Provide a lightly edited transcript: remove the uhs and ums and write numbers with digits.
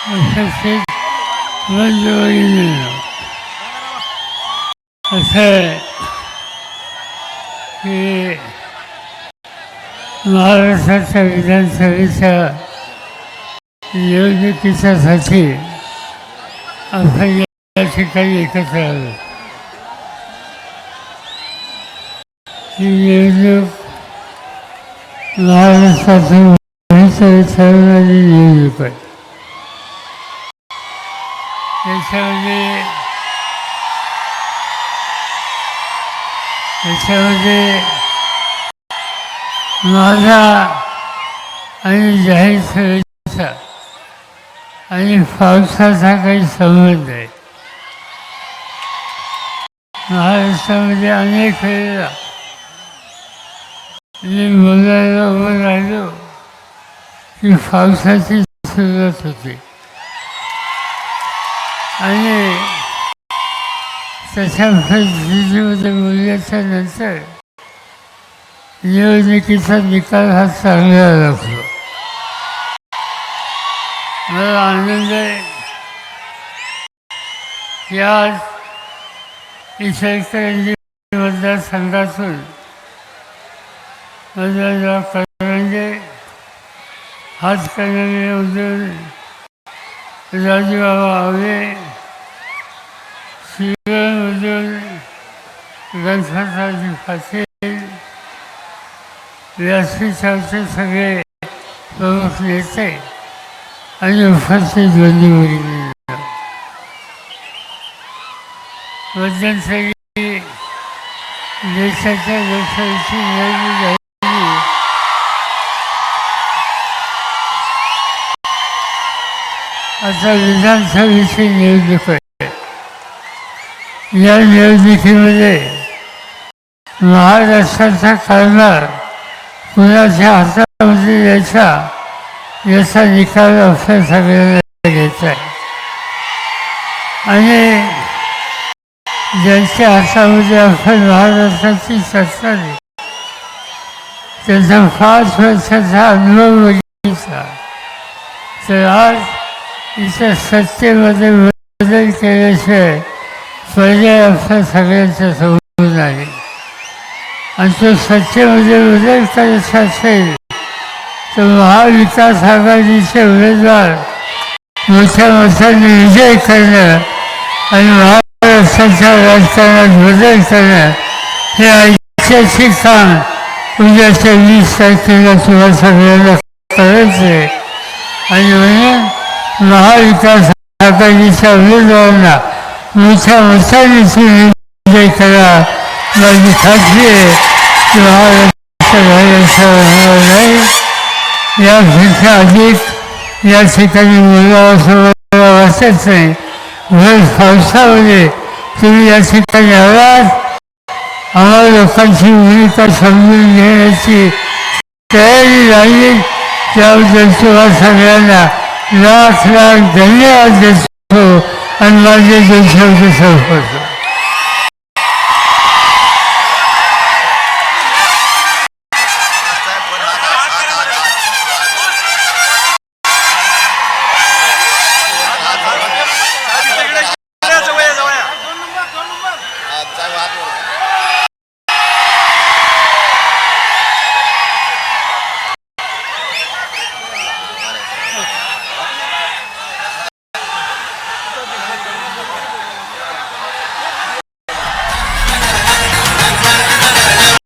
उपस्थित बंधू-भगिनींनो, असं आहे की महाराष्ट्राच्या विधानसभेच्या निवडणुकीच्यासाठी आपण या ठिकाणी एकत्र आलो. ही निवडणूक महाराष्ट्रातून भविष्य ठरवणारी निवडणूक आहे. याच्यामध्ये माझा आणि जाहीर सभेचा आणि पावसाचा काही संबंध आहे. महाराष्ट्रामध्ये अनेक वेळेला मी बोलायला उभं राहिलो की पावसाची सुरुवात होते आणि तशा परिस्थितीमध्ये बोलल्याच्या नंतर निवडणुकीचा निकाल हा चांगला लागतो. मला आनंद आहे की आज इचलकरंजी मतदारसंघातून मधुराव करंजे, हातकणंगलेमधून राजूबाबा आवळे, शिरोळमधून गणपतरावजी पाटील, व्यासपीठावरचे सगळे प्रमुख नेते आणि उपस्थित बंधू-भगिनी, मध्यंतरी देशाच्या लोकसभेची निवडणूक झाली. आता विधानसभेची निवडणूक आहे. या निवडणुकीमध्ये महाराष्ट्राचा कारभार कुणाच्या हातामध्ये द्यायचा याचा निकाल आपल्या सगळ्यांना घ्यायचा आहे आणि ज्यांच्या हातामध्ये आपण महाराष्ट्राची सत्ता आहे त्यांचा 5 वर्षाचा अनुभव बघितला तर आज इथं सत्तेमध्ये बदल केल्याशिवाय पर्याय आपल्या सगळ्यांच्या समोर आहे आणि तो सत्तेमध्ये बदल करायचा असेल तर महाविकास आघाडीचे उमेदवार मोठ्या मताने विजय करणं आणि महाराष्ट्राच्या राजकारणात बदल करणं हे ऐतिहासिक काम उद्याच्या 20 तारखेला तुम्हाला सगळ्यांना करायचं आहे आणि म्हणून महाविकास आघाडीच्या उमेदवारांना मोठ्या मताने विजय करा. माझी खात्री आहे की महाराष्ट्र होणार नाही. यापेक्षा अधिक या ठिकाणी बोलावं वाटत नाही. भर पावसामध्ये तुम्ही या ठिकाणी आलात, आम्हाला लोकांची भूमिका समजून घेण्याची तयारी राहिली त्याबद्दल तुम्हा सगळ्यांना लाख लाख धन्यवाद देतो आणि माझे 2 शब्द संपवतो.